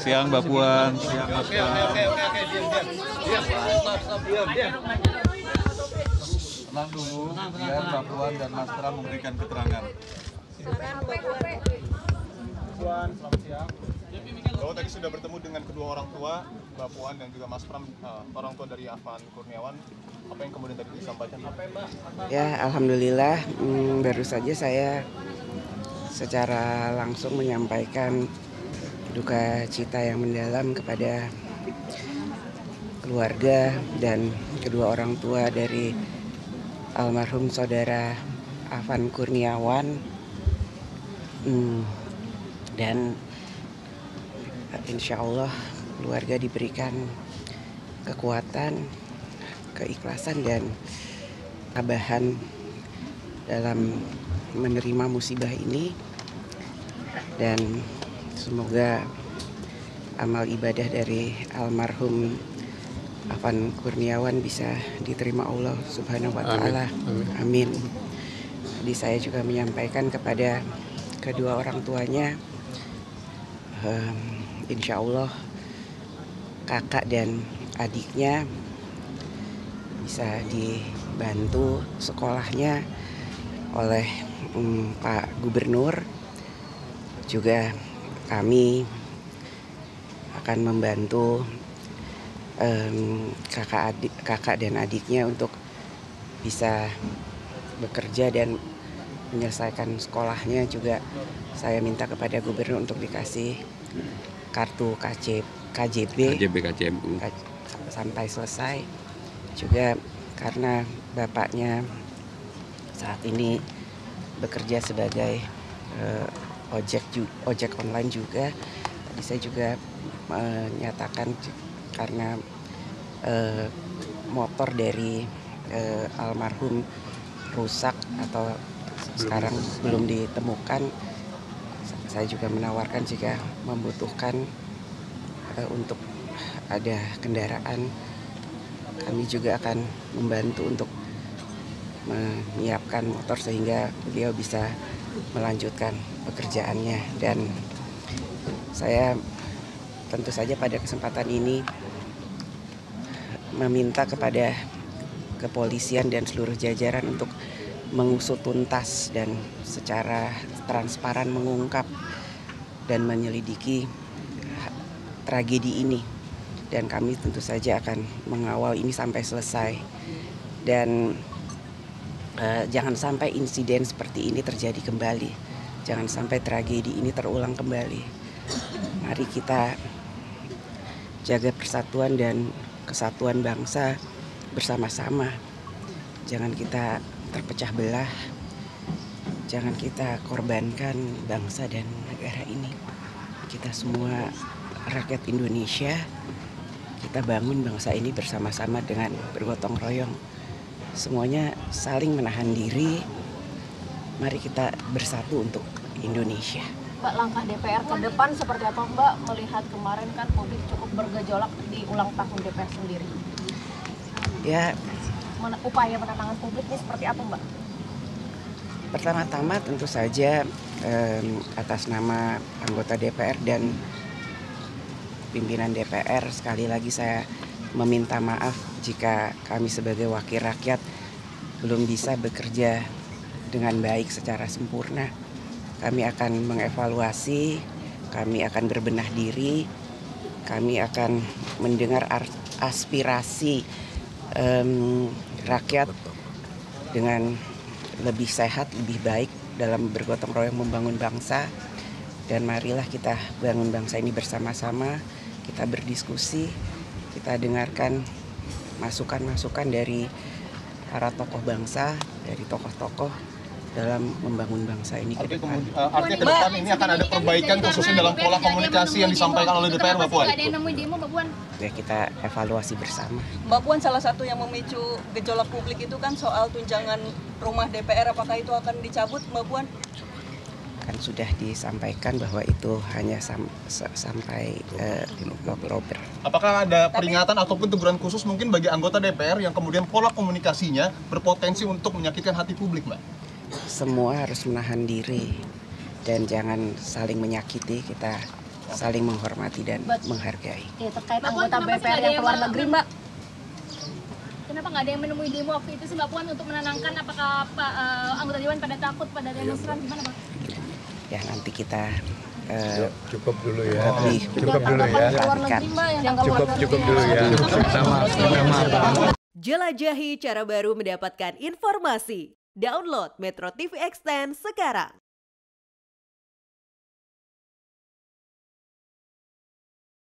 Siang Mbak Puan, siang Mas Pram. Tenang dulu, biar Mbak Puan dan Mas Pram memberikan keterangan. Puan, selamat siang. Bahwa tadi sudah bertemu dengan kedua orang tua, Mbak Puan dan juga Mas Pram, orang tua dari Afan Kurniawan. Apa yang kemudian tadi disampaikan? Ya, alhamdulillah baru saja saya secara langsung menyampaikan duka cita yang mendalam kepada keluarga dan kedua orang tua dari almarhum saudara Afan Kurniawan. Dan insya Allah keluarga diberikan kekuatan, keikhlasan dan tabahan dalam menerima musibah ini, dan semoga amal ibadah dari almarhum Afan Kurniawan bisa diterima Allah Subhanahu wa Ta'ala. Amin. Jadi saya juga menyampaikan kepada kedua orang tuanya, insya Allah kakak dan adiknya bisa dibantu sekolahnya oleh Pak Gubernur. Juga kami akan membantu kakak dan adiknya untuk bisa bekerja dan menyelesaikan sekolahnya. Juga saya minta kepada Gubernur untuk dikasih kartu KJB KCMU sampai selesai. Juga karena bapaknya saat ini bekerja sebagai ojek online juga, tadi saya juga menyatakan karena motor dari almarhum rusak atau sekarang belum ditemukan, saya juga menawarkan jika membutuhkan untuk ada kendaraan, kami juga akan membantu untuk menyiapkan motor sehingga beliau bisa melanjutkan pekerjaannya. Dan saya tentu saja pada kesempatan ini meminta kepada kepolisian dan seluruh jajaran untuk mengusut tuntas dan secara transparan mengungkap dan menyelidiki tragedi ini. Dan kami tentu saja akan mengawal ini sampai selesai. Dan jangan sampai insiden seperti ini terjadi kembali. Jangan sampai tragedi ini terulang kembali. Mari kita jaga persatuan dan kesatuan bangsa bersama-sama. Jangan kita terpecah belah. Jangan kita korbankan bangsa dan negara ini. Kita semua rakyat Indonesia. Kita bangun bangsa ini bersama-sama dengan bergotong royong. Semuanya saling menahan diri. Mari kita bersatu untuk Indonesia. Mbak, langkah DPR ke depan seperti apa Mbak, melihat kemarin kan publik cukup bergejolak di ulang tahun DPR sendiri? Ya, Upaya penenangan publik ini seperti apa Mbak? pertama-tama tentu saja atas nama anggota DPR dan pimpinan DPR, sekali lagi saya meminta maaf jika kami sebagai wakil rakyat belum bisa bekerja dengan baik secara sempurna. Kami akan mengevaluasi, kami akan berbenah diri, kami akan mendengar aspirasi rakyat dengan lebih sehat, lebih baik dalam bergotong royong membangun bangsa. Dan marilah kita bangun bangsa ini bersama-sama, kita berdiskusi, kita dengarkan masukan-masukan dari para tokoh bangsa, dari tokoh-tokoh dalam membangun bangsa ini ke depan. Artinya ke depan ini akan ada perbaikan khususnya dalam pola komunikasi yang disampaikan oleh DPR, Mbak Puan? Ya, kita evaluasi bersama. Mbak Puan, salah satu yang memicu gejolak publik itu kan soal tunjangan rumah DPR, apakah itu akan dicabut, Mbak Puan? Kan sudah disampaikan bahwa itu hanya sampai Oktober. Apakah ada peringatan ataupun teguran khusus mungkin bagi anggota DPR yang kemudian pola komunikasinya berpotensi untuk menyakitkan hati publik, Mbak? Semua harus menahan diri. dan jangan saling menyakiti, kita saling menghormati dan menghargai. Terkait anggota BPR yang keluar negeri, Mbak. Kenapa nggak ada yang menemui demo waktu itu sih Mbak Puan untuk menenangkan, apakah anggota dewan pada takut pada demonstran, gimana Pak? Ya nanti kita cukup dulu ya. Cukup dulu ya. Cukup dulu ya. Sama. Jelajahi cara baru mendapatkan informasi. Download Metro TV Extend sekarang.